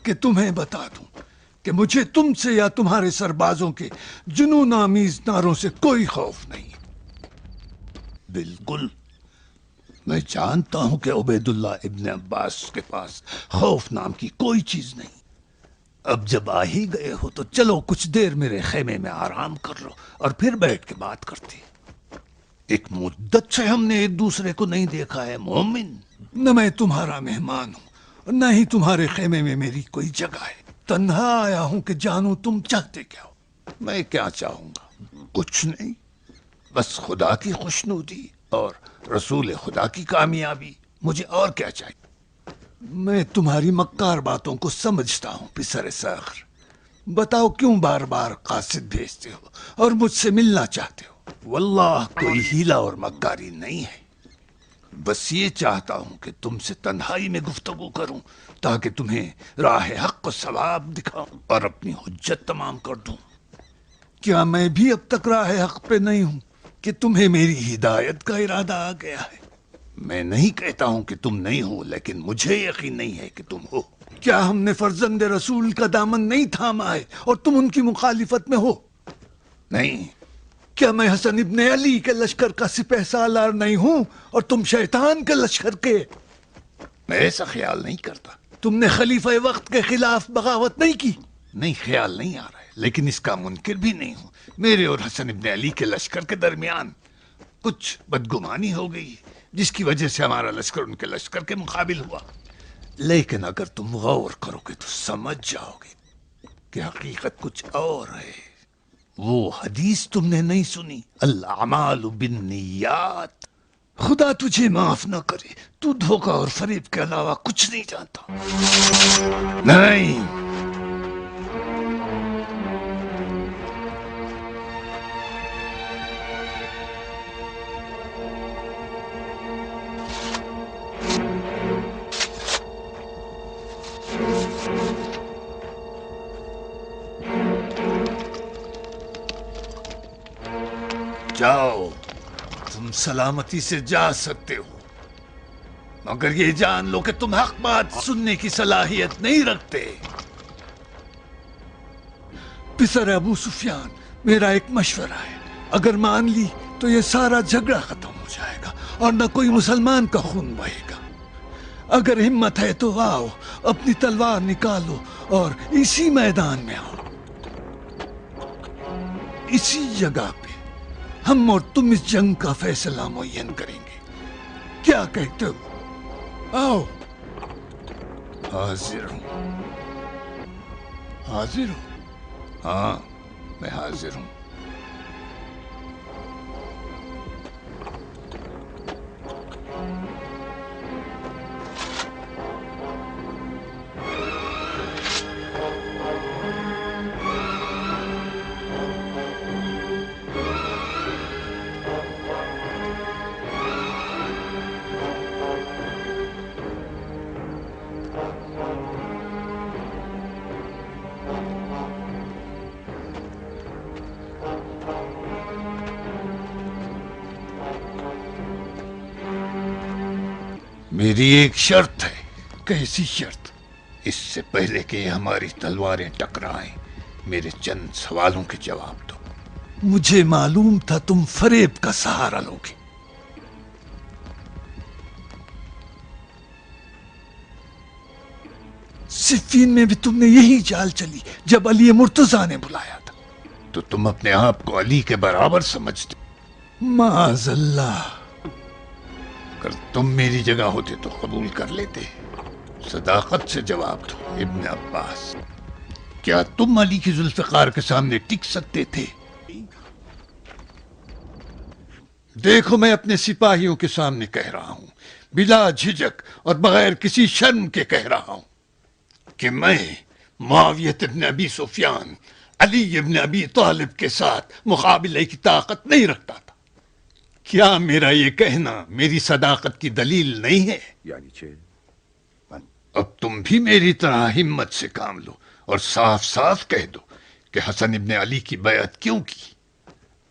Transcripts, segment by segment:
کہ تمہیں بتا دوں کہ مجھے تم سے یا تمہارے سربازوں کے جنون آمیز نعروں سے کوئی خوف نہیں۔ بالکل، میں جانتا ہوں کہ عبید اللہ ابن عباس کے پاس خوف نام کی کوئی چیز نہیں۔ اب جب آ ہی گئے ہو تو چلو کچھ دیر میرے خیمے میں آرام کر لو اور پھر بیٹھ کے بات کرتے ہیں۔ ایک مدت سے ہم نے ایک دوسرے کو نہیں دیکھا ہے مومن۔ نہ میں تمہارا مہمان ہوں اور نہ ہی تمہارے خیمے میں میری کوئی جگہ ہے۔ تنہا آیا ہوں کہ جانوں تم چاہتے کیا ہو۔ میں کیا چاہوں گا؟ کچھ نہیں، بس خدا کی خوشنودی اور رسول خدا کی کامیابی۔ مجھے اور کیا چاہیے؟ میں تمہاری مکار باتوں کو سمجھتا ہوں پسر ساخر۔ بتاؤ کیوں بار بار قاصد بھیجتے ہو اور مجھ سے ملنا چاہتے ہو؟ واللہ کوئی ہیلا اور مکاری نہیں ہے، بس یہ چاہتا ہوں کہ تم سے تنہائی میں گفتگو کروں تاکہ تمہیں راہ حق و ثواب دکھاؤں اور اپنی حجت تمام کر دوں۔ کیا میں بھی اب تک راہ حق پہ نہیں ہوں کہ تمہیں میری ہدایت کا ارادہ آ گیا ہے؟ میں نہیں کہتا ہوں کہ تم نہیں ہو، لیکن مجھے یقین نہیں ہے کہ تم ہو۔ کیا ہم نے فرزند رسول کا دامن نہیں تھاما ہے اور تم ان کی مخالفت میں ہو؟ نہیں۔ کیا میں حسن ابن علی کے لشکر کا سپہ سالار نہیں ہوں اور تم شیطان کے لشکر کے؟ میں ایسا خیال نہیں کرتا۔ تم نے خلیفہ وقت کے خلاف بغاوت نہیں کی؟ نہیں، خیال نہیں آ رہا ہے، لیکن اس کا منکر بھی نہیں ہوں۔ میرے اور حسن ابن علی کے لشکر کے درمیان کچھ بدگمانی ہو گئی جس کی وجہ سے ہمارا لشکر ان کے لشکر کے مقابل ہوا، لیکن اگر تم غور کرو گے تو سمجھ جاؤ گے کہ حقیقت کچھ اور ہے۔ وہ حدیث تم نے نہیں سنی، الاعمال بالنیات؟ خدا تجھے معاف نہ کرے، تو دھوکہ اور فریب کے علاوہ کچھ نہیں جانتا۔ نہیں، جاؤ، تم سلامتی سے جا سکتے ہو، مگر یہ جان لو کہ تم حق بات سننے کی صلاحیت نہیں رکھتے۔ پسر ابو سفیان، میرا ایک مشورہ ہے، اگر مان لی تو یہ سارا جھگڑا ختم ہو جائے گا اور نہ کوئی مسلمان کا خون بہے گا۔ اگر ہمت ہے تو آؤ، اپنی تلوار نکالو اور اسی میدان میں آؤ، اسی جگہ پہ ہم اور تم اس جنگ کا فیصلہ معین کریں گے۔ کیا کہتے ہو؟ آؤ۔ حاضر ہوں۔ حاضر ہوں؟ ہاں، میں حاضر ہوں۔ میری ایک شرط ہے۔ کیسی شرط؟ اس سے پہلے کہ ہماری تلواریں ٹکرائیں میرے چند سوالوں کے جواب دو۔ مجھے معلوم تھا تم فریب کا سہارا لوگے۔ صفین میں بھی تم نے یہی چال چلی جب علی مرتضیٰ نے بلایا تھا، تو تم اپنے آپ کو علی کے برابر سمجھتے۔ معاذ اللہ، اگر تم میری جگہ ہوتے تو قبول کر لیتے۔ صداقت سے جواب دو ابن عباس، کیا تم علی کی ذوالفقار کے سامنے ٹک سکتے تھے؟ دیکھو، میں اپنے سپاہیوں کے سامنے کہہ رہا ہوں، بلا جھجک اور بغیر کسی شرم کے کہہ رہا ہوں کہ میں معاویہ ابن ابی سفیان علی ابن ابی طالب کے ساتھ مقابلے کی طاقت نہیں رکھتا تھا۔ کیا میرا یہ کہنا میری صداقت کی دلیل نہیں ہے؟ اب تم بھی میری طرح ہمت سے کام لو اور صاف صاف کہہ دو کہ حسن ابن علی کی بیعت کیوں کی؟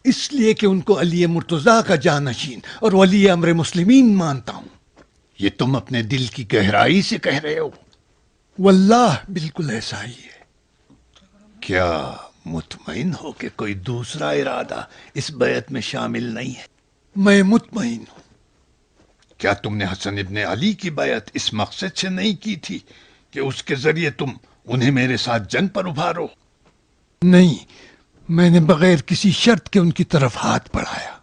اس لیے کہ ان کو علی مرتضیٰ کا جانشین اور ولی امر مسلمین مانتا ہوں۔ یہ تم اپنے دل کی گہرائی سے کہہ رہے ہو؟ واللہ بالکل ایسا ہی ہے۔ کیا مطمئن ہو کہ کوئی دوسرا ارادہ اس بیعت میں شامل نہیں ہے؟ میں مطمئن ہوں۔ کیا تم نے حسن ابن علی کی بیعت اس مقصد سے نہیں کی تھی کہ اس کے ذریعے تم انہیں میرے ساتھ جنگ پر ابھارو؟ نہیں، میں نے بغیر کسی شرط کے ان کی طرف ہاتھ بڑھایا۔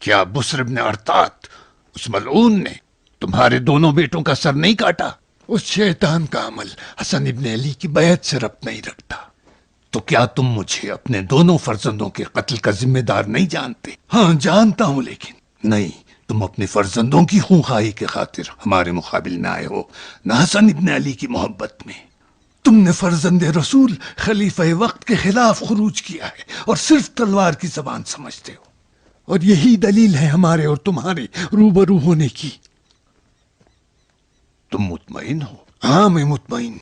کیا بسر ابن ارطات اس ملعون نے تمہارے دونوں بیٹوں کا سر نہیں کاٹا؟ اس شیطان کا عمل حسن ابن علی کی بیعت سے ربط نہیں رکھتا۔ تو کیا تم مجھے اپنے دونوں فرزندوں کے قتل کا ذمہ دار نہیں جانتے؟ ہاں جانتا ہوں، لیکن نہیں، تم اپنے فرزندوں کی خونخواہی کے خاطر ہمارے مقابل نہ آئے ہو، نہ حسن ابن علی کی محبت میں۔ تم نے فرزند رسول خلیفہ وقت کے خلاف خروج کیا ہے اور صرف تلوار کی زبان سمجھتے ہو، اور یہی دلیل ہے ہمارے اور تمہارے روبرو ہونے کی۔ تم مطمئن ہو؟ ہاں میں مطمئن۔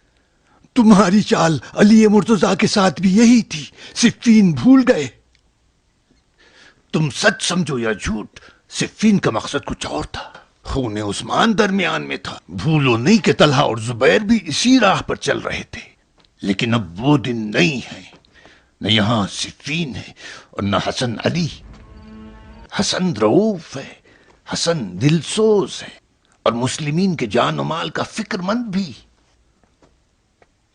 تمہاری چال علی مرتضیٰ کے ساتھ بھی یہی تھی، صفین بھول گئے؟ تم سچ سمجھو یا جھوٹ، صفین کا مقصد کچھ اور تھا، خون عثمان درمیان میں تھا۔ بھولو نہیں کہ طلحہ اور زبیر بھی اسی راہ پر چل رہے تھے، لیکن اب وہ دن نہیں ہے، نہ یہاں صفین ہے اور نہ حسن علی۔ حسن رؤوف ہے، حسن دلسوز ہے، اور مسلمین کے جان و مال کا فکر مند بھی۔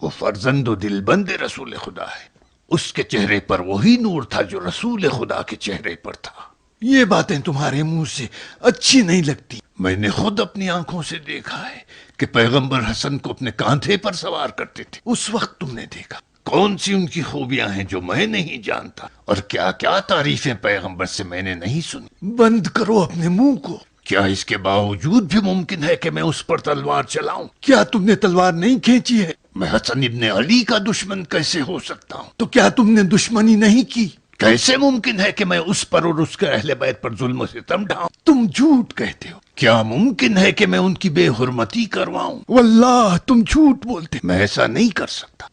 وہ فرزند و دل بند رسول خدا ہے، اس کے چہرے پر وہی نور تھا جو رسول خدا کے چہرے پر تھا۔ یہ باتیں تمہارے منہ سے اچھی نہیں لگتی۔ میں نے خود اپنی آنکھوں سے دیکھا ہے کہ پیغمبر حسن کو اپنے کاندھے پر سوار کرتے تھے۔ اس وقت تم نے دیکھا۔ کون سی ان کی خوبیاں ہیں جو میں نہیں جانتا، اور کیا کیا تعریفیں پیغمبر سے میں نے نہیں سنی۔ بند کرو اپنے منہ کو۔ کیا اس کے باوجود بھی ممکن ہے کہ میں اس پر تلوار چلاؤں؟ کیا تم نے تلوار نہیں کھینچی ہے؟ میں حسن ابن علی کا دشمن کیسے ہو سکتا ہوں؟ تو کیا تم نے دشمنی نہیں کی؟ کیسے ممکن ہے کہ میں اس پر اور اس کے اہل بیت پر ظلم و ستم ڈھاؤں؟ تم جھوٹ کہتے ہو۔ کیا ممکن ہے کہ میں ان کی بے حرمتی کرواؤں؟ واللہ تم جھوٹ بولتے۔ میں ایسا نہیں کر سکتا،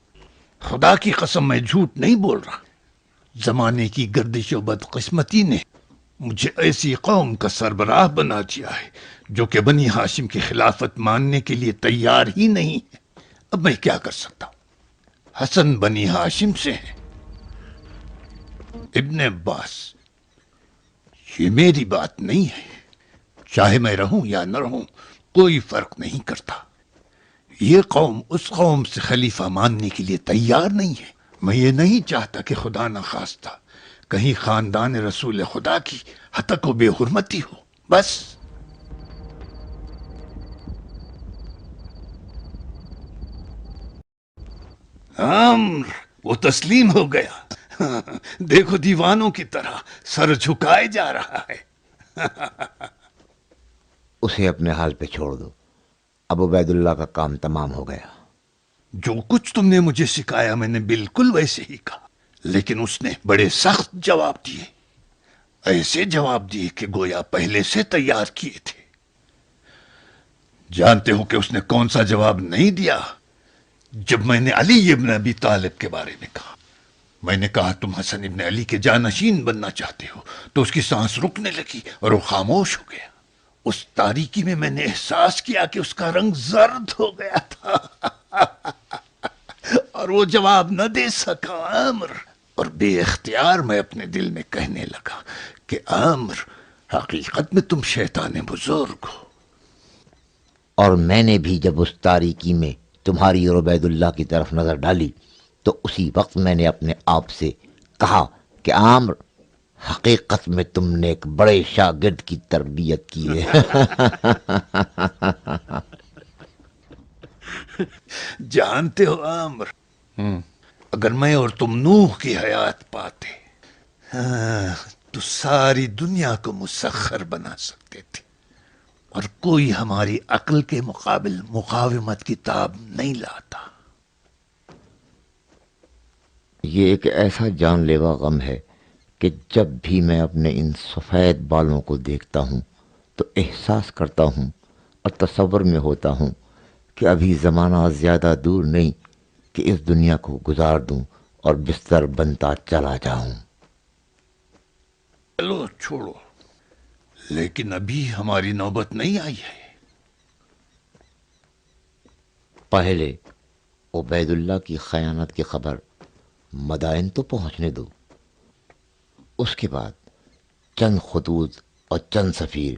خدا کی قسم میں جھوٹ نہیں بول رہا۔ زمانے کی گردش و بدقسمتی نے مجھے ایسی قوم کا سربراہ بنا دیا ہے جو کہ بنی ہاشم کی خلافت ماننے کے لیے تیار ہی نہیں ہے۔ اب میں کیا کر سکتا ہوں؟ حسن بنی ہاشم سے ہے، ابن عباس، یہ میری بات نہیں ہے۔ چاہے میں رہوں یا نہ رہوں کوئی فرق نہیں کرتا۔ یہ قوم اس قوم سے خلیفہ ماننے کے لیے تیار نہیں ہے۔ میں یہ نہیں چاہتا کہ خدا نخواستہ کہیں خاندان رسول خدا کی ہتک و بے حرمتی ہو، بس۔ عمر وہ تسلیم ہو گیا، دیکھو دیوانوں کی طرح سر جھکائے جا رہا ہے۔ اسے اپنے حال پہ چھوڑ دو، اب عبید اللہ کا کام تمام ہو گیا۔ جو کچھ تم نے مجھے سکھایا میں نے بالکل ویسے ہی کہا، لیکن اس نے بڑے سخت جواب دیے، ایسے جواب دیے کہ گویا پہلے سے تیار کیے تھے۔ جانتے ہو کہ اس نے کون سا جواب نہیں دیا؟ جب میں نے علی ابن ابی طالب کے بارے میں کہا، میں نے کہا تم حسن ابن علی کے جانشین بننا چاہتے ہو، تو اس کی سانس رکنے لگی اور وہ خاموش ہو گیا۔ اس تاریکی میں میں نے احساس کیا کہ اس کا رنگ زرد ہو گیا تھا اور وہ جواب نہ دے سکا عامر، اور بے اختیار میں اپنے دل میں کہنے لگا کہ عامر حقیقت میں تم شیطان بزرگ ہو۔ اور میں نے بھی جب اس تاریکی میں تمہاری اور عبید اللہ کی طرف نظر ڈالی تو اسی وقت میں نے اپنے آپ سے کہا کہ عامر، حقیقت میں تم نے ایک بڑے شاگرد کی تربیت کی ہے۔ جانتے ہو عامر، اگر میں اور تم نوح کی حیات پاتے تو ساری دنیا کو مسخر بنا سکتے تھے، اور کوئی ہماری عقل کے مقابل مقاومت کی تاب نہیں لاتا۔ یہ ایک ایسا جان لیوا غم ہے کہ جب بھی میں اپنے ان سفید بالوں کو دیکھتا ہوں تو احساس کرتا ہوں اور تصور میں ہوتا ہوں کہ ابھی زمانہ زیادہ دور نہیں کہ اس دنیا کو گزار دوں اور بستر بنتا چلا جاؤں۔ چلو چھوڑو، لیکن ابھی ہماری نوبت نہیں آئی ہے۔ پہلے عبید اللہ کی خیانت کی خبر مدائن تو پہنچنے دو، اس کے بعد چند خطوط اور چند سفیر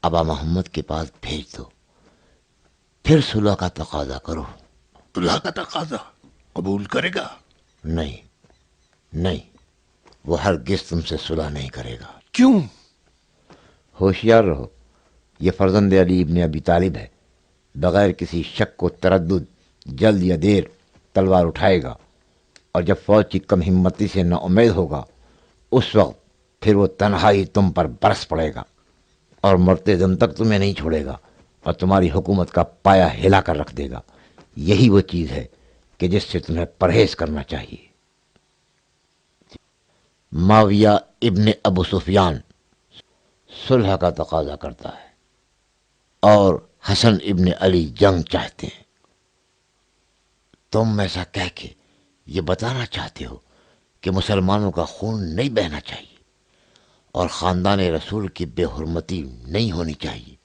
ابا محمد کے پاس بھیج دو، پھر صلح کا تقاضا کرو۔ اللہ کا تقاضا قبول کرے گا؟ نہیں نہیں، وہ ہرگز تم سے صلح نہیں کرے گا۔ کیوں؟ ہوشیار رہو، یہ فرزند علی ابن ابی طالب ہے، بغیر کسی شک و تردد جلد یا دیر تلوار اٹھائے گا، اور جب فوج کی کم ہمتی سے نا امید ہوگا اس وقت پھر وہ تنہائی تم پر برس پڑے گا اور مرتے دم تک تمہیں نہیں چھوڑے گا اور تمہاری حکومت کا پایا ہلا کر رکھ دے گا۔ یہی وہ چیز ہے کہ جس سے تمہیں پرہیز کرنا چاہیے۔ معاویہ ابن ابو سفیان صلح کا تقاضا کرتا ہے اور حسن ابن علی جنگ چاہتے ہیں۔ تم ایسا کہہ کے یہ بتانا چاہتے ہو کہ مسلمانوں کا خون نہیں بہنا چاہیے اور خاندان رسول کی بے حرمتی نہیں ہونی چاہیے۔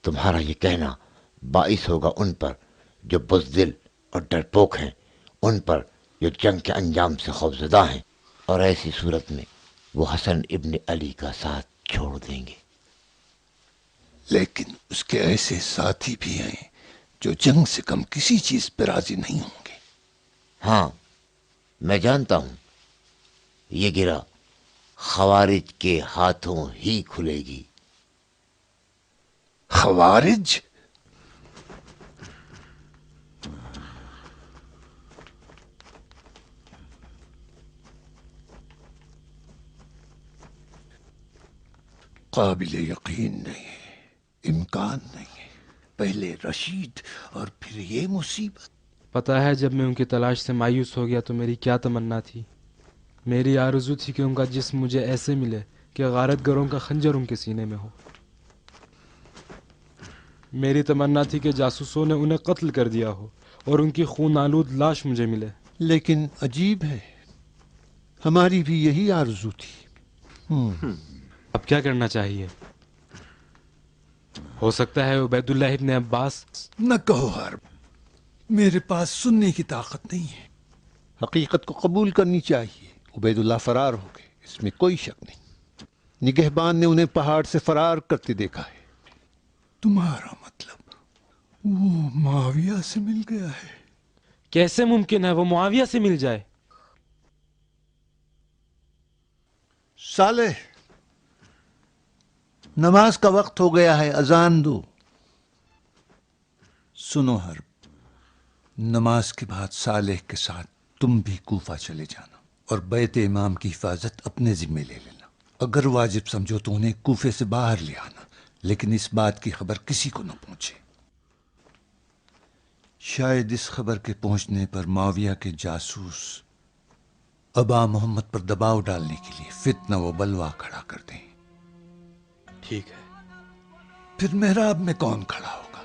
تمہارا یہ کہنا باعث ہوگا ان پر جو بزدل اور ڈرپوک ہیں، ان پر جو جنگ کے انجام سے خوفزدہ ہیں، اور ایسی صورت میں وہ حسن ابن علی کا ساتھ چھوڑ دیں گے۔ لیکن اس کے ایسے ساتھی بھی ہیں جو جنگ سے کم کسی چیز پہ راضی نہیں ہوں گے۔ ہاں میں جانتا ہوں، یہ گرہ خوارج کے ہاتھوں ہی کھلے گی۔ خوارج؟ قابل یقین نہیں ہے، امکان نہیں ہے، پہلے رشید اور پھر یہ مصیبت۔ پتہ ہے جب میں ان کی تلاش سے مایوس ہو گیا تو میری کیا تمنا تھی؟ میری آرزو تھی کہ ان کا جسم مجھے ایسے ملے کہ غارت گروں کا خنجر ان کے سینے میں ہو۔ میری تمنا تھی کہ جاسوسوں نے انہیں قتل کر دیا ہو اور ان کی خون آلود لاش مجھے ملے۔ لیکن عجیب ہے، ہماری بھی یہی آرزو تھی۔ اب کیا کرنا چاہیے؟ ہو سکتا ہے عبید اللہ ابن عباس۔ نہ کہو حرب، میرے پاس سننے کی طاقت نہیں ہے۔ حقیقت کو قبول کرنی چاہیے، عبید اللہ فرار ہو گئے، اس میں کوئی شک نہیں۔ نگہبان نے انہیں پہاڑ سے فرار کرتے دیکھا ہے۔ تمہارا مطلب وہ معاویہ سے مل گیا ہے؟ کیسے ممکن ہے وہ معاویہ سے مل جائے؟ صالح، نماز کا وقت ہو گیا ہے، اذان دو۔ سنو حرب، نماز کے بعد صالح کے ساتھ تم بھی کوفہ چلے جانا اور بیت امام کی حفاظت اپنے ذمے لے لینا۔ اگر واجب سمجھو تو انہیں کوفے سے باہر لے آنا، لیکن اس بات کی خبر کسی کو نہ پہنچے۔ شاید اس خبر کے پہنچنے پر معاویہ کے جاسوس ابا محمد پر دباؤ ڈالنے کے لیے فتنہ و بلوا کھڑا کر دیں۔ ٹھیک ہے۔ پھر محراب میں کون کھڑا ہوگا؟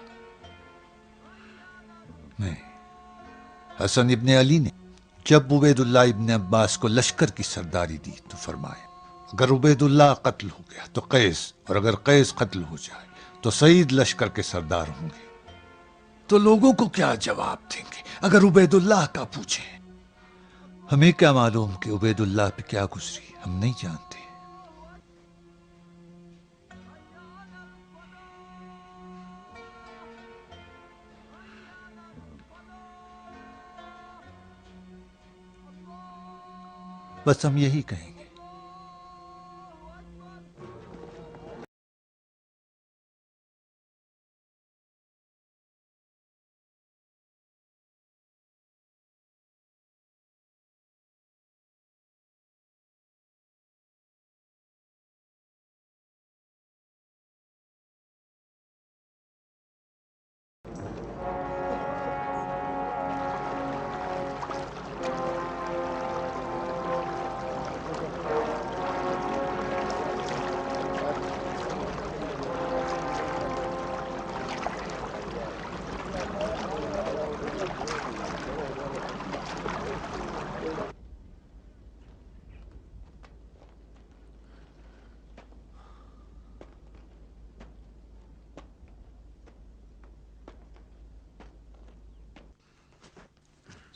میں حسن ابن علی نے جب عبید اللہ ابن عباس کو لشکر کی سرداری دی تو فرمایا، اگر عبید اللہ قتل ہو گیا تو قیس، اور اگر قیس قتل ہو جائے تو سعید لشکر کے سردار ہوں گے۔ تو لوگوں کو کیا جواب دیں گے اگر عبید اللہ کا پوچھیں؟ ہمیں کیا معلوم کہ عبید اللہ پہ کیا گزری، ہم نہیں جانتے۔ بس ہم یہی کہیں گے۔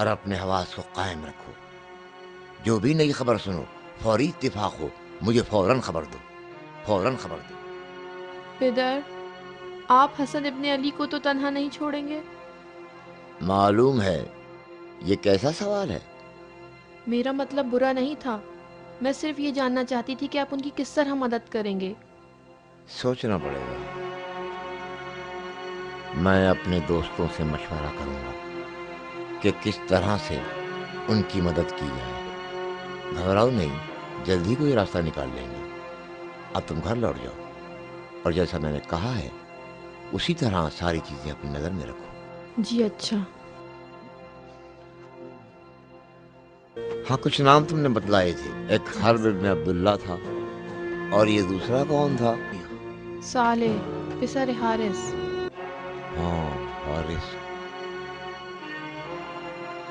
اور اپنے حواس کو قائم رکھو. جو بھی نئی خبر سنو فوری اتفاق ہو مجھے فوراً خبر دو، فوراً خبر دو. پدر، آپ حسن ابن علی کو تو تنہا نہیں چھوڑیں گے؟ معلوم ہے. یہ کیسا سوال ہے؟ میرا مطلب برا نہیں تھا، میں صرف یہ جاننا چاہتی تھی کہ آپ ان کی کس طرح مدد کریں گے. سوچنا پڑے گا. میں اپنے دوستوں سے مشورہ کروں گا کہ کس طرح سے ان کی مدد کی جائے. گھبراؤ نہیں، جلدی کوئی راستہ نکال لیں گے. اب تم گھر لوٹ جاؤ اور جیسا میں نے کہا ہے اسی طرح ساری چیزیں اپنی نظر میں رکھو. جی اچھا. ہاں کچھ نام تم نے بتلائے تھے. ایک حرب ابن عبداللہ تھا اور یہ دوسرا کون تھا؟ صالح پسر حارث. ہاں حارث.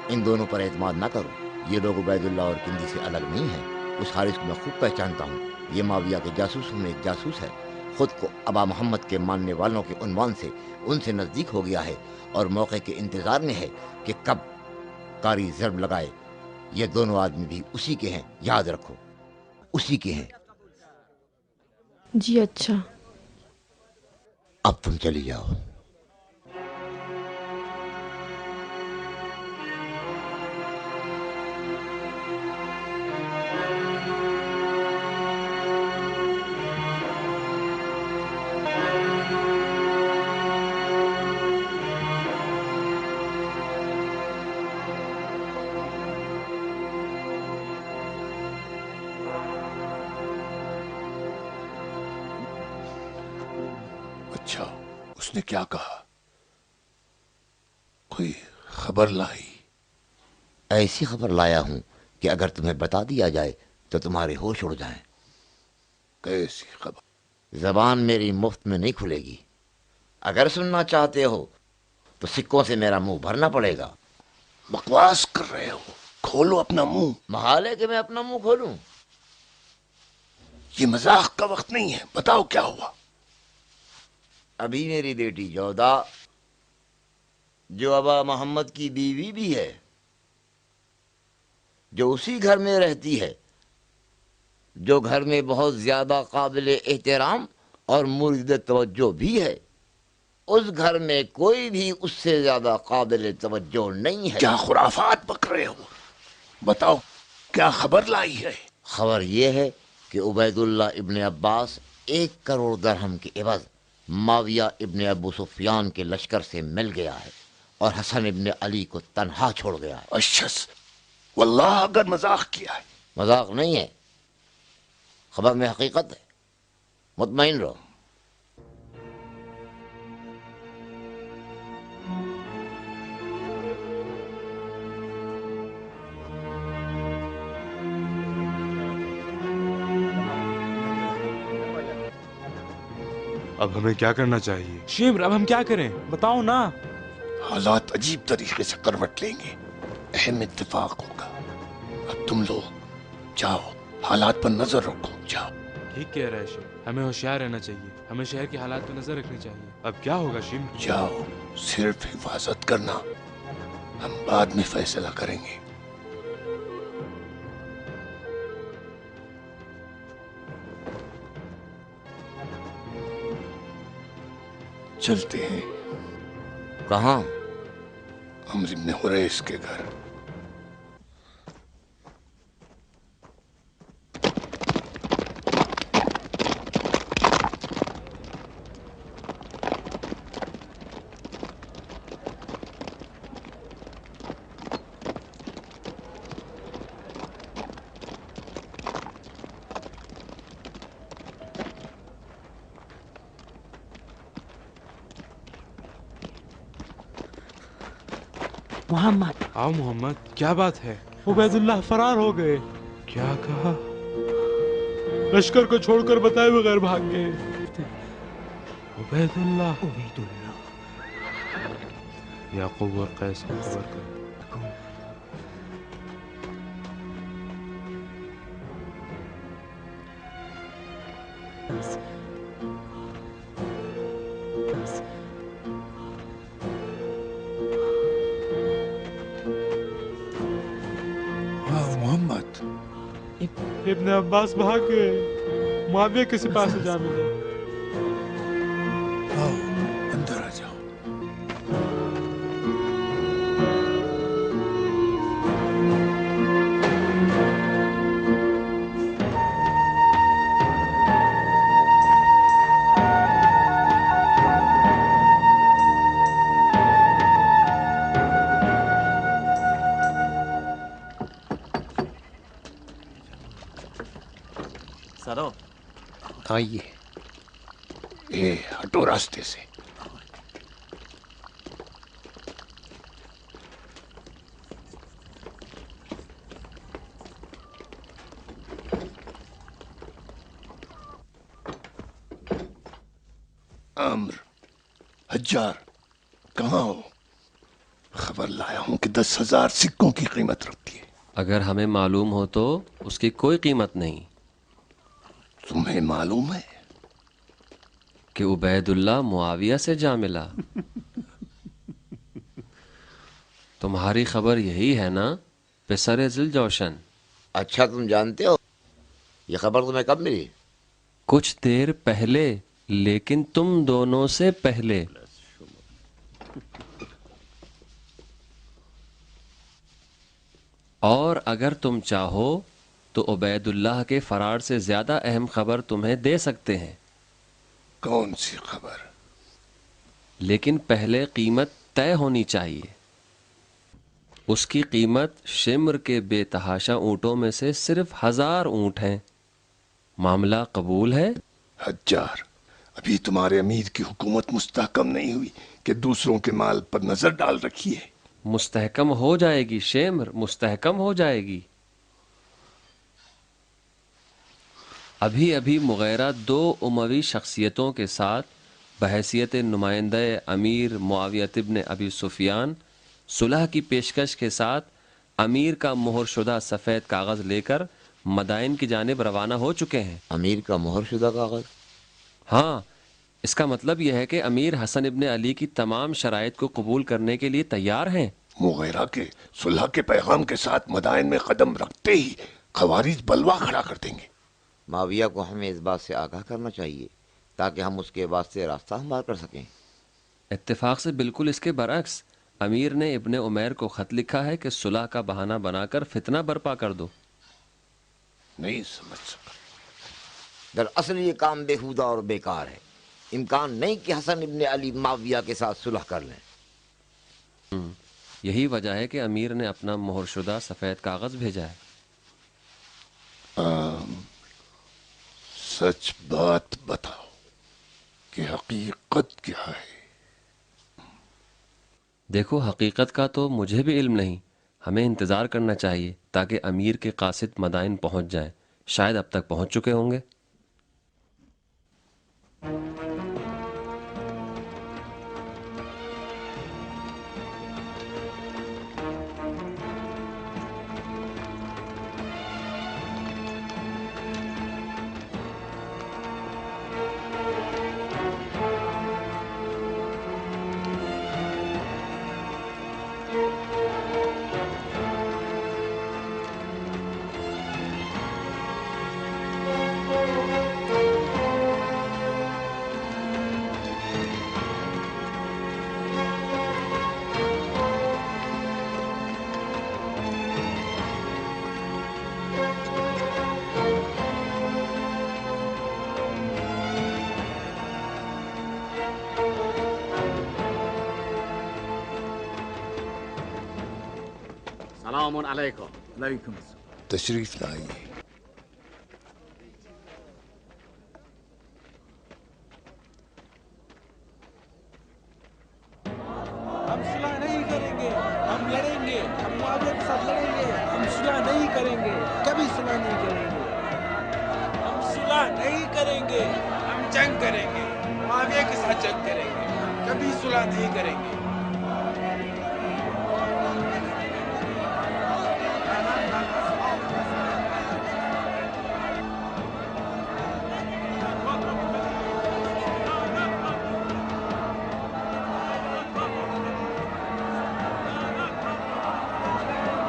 ان دونوں پر اعتماد نہ کرو. یہ لوگ عبید اللہ اور کندی سے الگ نہیں ہیں. اس حارث کو میں خوب پہچانتا ہوں. یہ معاویہ کے جاسوسوں میں ایک جاسوس ہے. خود کو ابا محمد کے ماننے والوں کے عنوان سے ان سے نزدیک ہو گیا ہے اور موقع کے انتظار میں ہے کہ کب کاری ضرب لگائے. یہ دونوں آدمی بھی اسی کے ہیں، یاد رکھو، اسی کے ہیں. جی اچھا. اب تم چلی جاؤ. اچھا، اس نے کیا کہا؟ کوئی خبر لائی؟ ایسی خبر لایا ہوں کہ اگر تمہیں بتا دیا جائے تو تمہارے ہوش اڑ جائیں. کیسی خبر؟ زبان میری مفت میں نہیں کھلے گی. اگر سننا چاہتے ہو تو سکوں سے میرا منہ بھرنا پڑے گا. بکواس کر رہے ہو، کھولو اپنا منہ. محال ہے کہ میں اپنا منہ کھولوں. یہ مذاق کا وقت نہیں ہے، بتاؤ کیا ہوا؟ ابھی میری بیٹی جودا جو ابا محمد کی بیوی بھی ہے، جو اسی گھر میں رہتی ہے، جو گھر میں بہت زیادہ قابل احترام اور مورد توجہ بھی ہے، اس گھر میں کوئی بھی اس سے زیادہ قابل توجہ نہیں ہے. کیا خرافات بک رہے ہو؟ بتاؤ کیا خبر لائی ہے؟ خبر یہ ہے کہ عبید اللہ ابن عباس 1 کروڑ درہم کے عوض معاویہ ابن ابو سفیان کے لشکر سے مل گیا ہے اور حسن ابن علی کو تنہا چھوڑ گیا ہے. اشس، واللہ اگر مذاق کیا ہے. مذاق نہیں ہے، خبر میں حقیقت ہے. مطمئن رہو. اب ہمیں کیا کرنا چاہیے؟ شمر اب ہم کیا کریں؟ بتاؤ نا. حالات عجیب طریقے سے کروٹ لیں گے. اہم اتفاق ہوگا. اب تم لوگ جاؤ، حالات پر نظر رکھو. جاؤ. ٹھیک کہہ رہا ہے شیم، ہمیں ہوشیار رہنا چاہیے. ہمیں شہر کے حالات پہ نظر رکھنی چاہیے. اب کیا ہوگا شیم؟ جاؤ، صرف حفاظت کرنا. ہم بعد میں فیصلہ کریں گے. چلتے ہیں. کہاں؟ عمرو بن حریث کے گھر. محمد، آؤ محمد، کیا بات ہے؟ عبید اللہ فرار ہو گئے. کیا کہا؟ لشکر کو چھوڑ کر بتائے بغیر بھاگ گئے. عبید اللہ. عبید اللہ. یعقوب اور قیس کو خبر کر. ابن عباس بھاگ گئے، معاویہ کے سپاہ سے جا ملے۔ آؤ اندر آ جاؤ۔ سرو آئیے، اے ہٹو راستے سے۔ عمر، حجار، کہاں ہو؟ خبر لایا ہوں کہ 10,000 سکوں کی قیمت رکھتی ہے۔ اگر ہمیں معلوم ہو تو اس کی کوئی قیمت نہیں۔ تمہیں معلوم ہے؟ کہ عبید اللہ معاویہ سے جا ملا۔ تمہاری خبر یہی ہے نا پسر ذل جوشن؟ اچھا تم جانتے ہو یہ خبر تمہیں کب ملی؟ کچھ دیر پہلے، لیکن تم دونوں سے پہلے۔ اور اگر تم چاہو تو عبید اللہ کے فرار سے زیادہ اہم خبر تمہیں دے سکتے ہیں۔ کون سی خبر؟ لیکن پہلے قیمت طے ہونی چاہیے۔ اس کی قیمت شمر کے بے تحاشا اونٹوں میں سے صرف 1000 اونٹ ہیں۔ معاملہ قبول ہے؟ حجار، ابھی تمہارے امیر کی حکومت مستحکم نہیں ہوئی کہ دوسروں کے مال پر نظر ڈال رکھی ہے۔ مستحکم ہو جائے گی شمر، مستحکم ہو جائے گی۔ ابھی ابھی مغیرہ 2 اموی شخصیتوں کے ساتھ بحیثیت نمائندہ امیر معاویہ ابن ابی سفیان صلح کی پیشکش کے ساتھ امیر کا مہر شدہ سفید کاغذ لے کر مدائن کی جانب روانہ ہو چکے ہیں۔ امیر کا مہر شدہ کاغذ؟ ہاں، اس کا مطلب یہ ہے کہ امیر حسن ابن علی کی تمام شرائط کو قبول کرنے کے لیے تیار ہیں۔ مغیرہ کے صلح کے پیغام کے ساتھ مدائن میں قدم رکھتے ہی خوارج بلوا کھڑا کر دیں گے۔ معاویہ کو ہمیں اس بات سے آگاہ کرنا چاہیے تاکہ ہم اس کے واسطے راستہ ہموار کر سکیں۔ اتفاق سے بالکل اس کے برعکس، امیر نے ابن عمیر کو خط لکھا ہے کہ صلح کا بہانہ بنا کر فتنہ برپا کر دو۔ نہیں سمجھ سکا۔ دراصل یہ کام بےہودہ اور بیکار ہے۔ امکان نہیں کہ حسن ابن علی معاویہ کے ساتھ صلح کر لیں۔ یہی وجہ ہے کہ امیر نے اپنا مہر شدہ سفید کاغذ بھیجا ہے۔ سچ بات بتاؤ کہ حقیقت کیا ہے؟ دیکھو، حقیقت کا تو مجھے بھی علم نہیں۔ ہمیں انتظار کرنا چاہیے تاکہ امیر کے قاصد مدائن پہنچ جائیں۔ شاید اب تک پہنچ چکے ہوں گے۔ سلام علیکم۔ علیکم السلام۔ تشریف لائیے۔ ہم صلح نہیں کریں گے، ہم لڑیں گے، ہم معاویہ کے ساتھ لڑیں گے، ہم صلح نہیں کریں گے، کبھی صلح نہیں کریں گے۔ ہم صلح نہیں کریں گے، ہم جنگ کریں گے، معاویہ کے ساتھ جنگ کریں گے، کبھی صلح نہیں کریں گے۔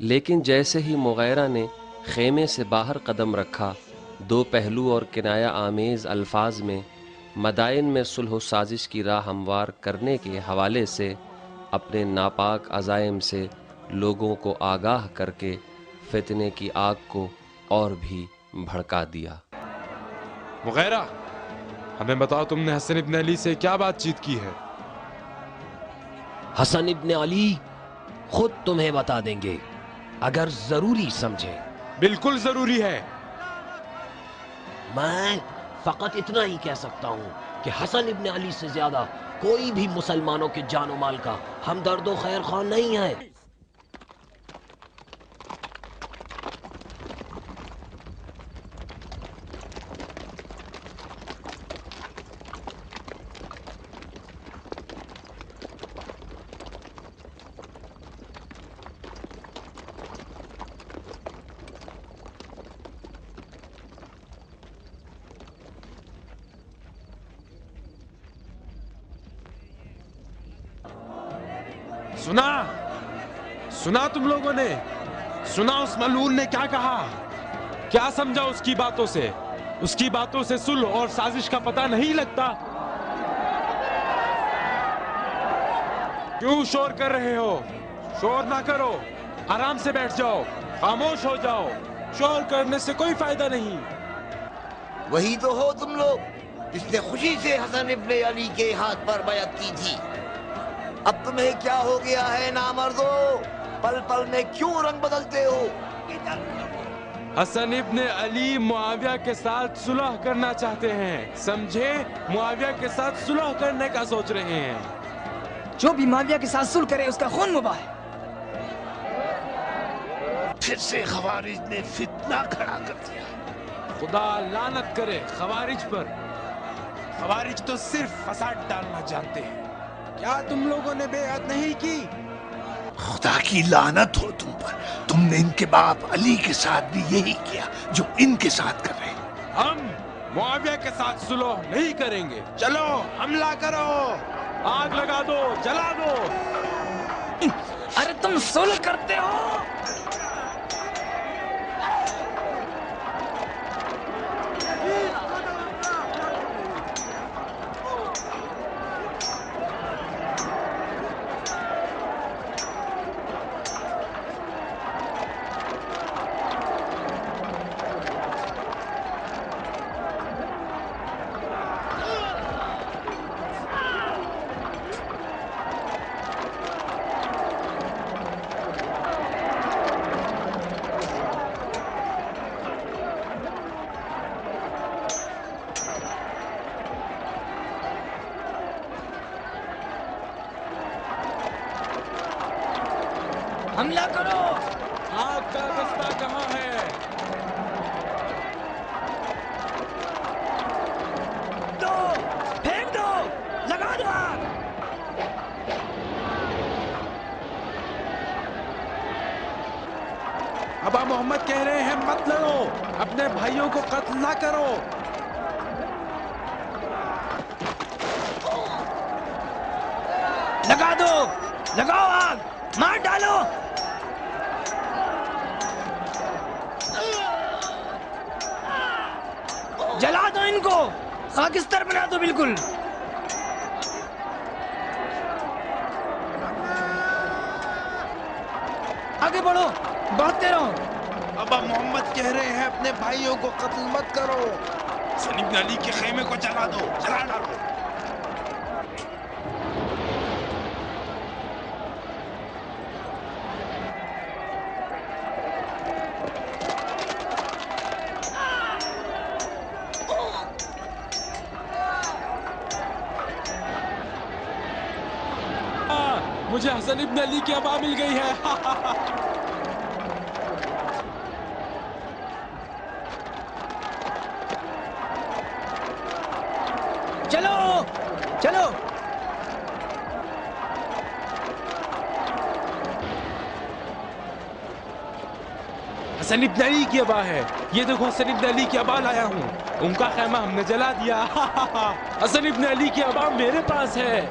لیکن جیسے ہی مغیرہ نے خیمے سے باہر قدم رکھا، دو پہلو اور کنایہ آمیز الفاظ میں مدائن میں صلح و سازش کی راہ ہموار کرنے کے حوالے سے اپنے ناپاک عزائم سے لوگوں کو آگاہ کر کے فتنے کی آگ کو اور بھی بھڑکا دیا۔ مغیرہ، ہمیں بتاؤ تم نے حسن ابن علی سے کیا بات چیت کی ہے؟ حسن ابن علی خود تمہیں بتا دیں گے اگر ضروری سمجھے۔ بالکل ضروری ہے۔ میں فقط اتنا ہی کہہ سکتا ہوں کہ حسن ابن علی سے زیادہ کوئی بھی مسلمانوں کے جان و مال کا ہمدرد و خیر خواہ نہیں ہے۔ سنا تم لوگوں نے؟ سنا اس ملعون نے کیا کہا؟ کیا سمجھا اس کی باتوں سے؟ اس کی باتوں سے صلح اور سازش کا پتہ نہیں لگتا؟ کیوں شور کر رہے ہو؟ شور نہ کرو، آرام سے بیٹھ جاؤ، خاموش ہو جاؤ، شور کرنے سے کوئی فائدہ نہیں۔ وہی تو ہو تم لوگ جس نے خوشی سے حسن ابن علی کے ہاتھ پر بیعت کی تھی۔ اب تمہیں کیا ہو گیا ہے نامردو؟ پل پل میں کیوں رنگ بدلتے ہو؟ حسن ابن علی معاویہ کے ساتھ صلح کرنا چاہتے ہیں، سمجھے؟ معاویہ کے ساتھ صلح کرنے کا سوچ رہے ہیں۔ جو بھی معاویہ کے ساتھ صلح کرے اس کا خون مباح ہے۔ پھر سے خوارج نے فتنہ کھڑا کر دیا۔ خدا لعنت کرے خوارج پر۔ خوارج تو صرف فساد ڈالنا جانتے ہیں۔ کیا تم لوگوں نے بیعت نہیں کی؟ خدا کی لعنت ہو تم پر، تم نے ان کے باپ علی کے ساتھ بھی یہی کیا جو ان کے ساتھ کر رہے ہیں۔ ہم معاویہ کے ساتھ صلح نہیں کریں گے۔ چلو حملہ کرو، آگ لگا دو، جلا دو۔ ارے تم صلح کرتے ہو؟ حملہ کرو۔ آگ کا رستہ کہاں ہے؟ دو، پھینک دو، لگا دو آگ۔ ابا محمد کہہ رہے ہیں مت لڑو، اپنے بھائیوں کو قتل نہ کرو۔ لگا دو، لگاؤ آگ، مار ڈالو۔ جلا دو ان کو، خاکستر بنا دو بالکل۔ آگے بڑھو، بڑھتے رہو۔ ابا محمد کہہ رہے ہیں اپنے بھائیوں کو قتل مت کرو۔ حسن ابن علی کے خیمے کو جلا دو، جلا ڈالو۔ مجھے حسن ابن علی کی ابا مل گئی ہے۔ چلو چلو۔ حسن ابن علی کی ابا ہے، یہ دیکھو حسن ابن علی کی ابا لایا ہوں، ان کا خیمہ ہم نے جلا دیا۔ حسن ابن علی کی ابا میرے پاس ہے۔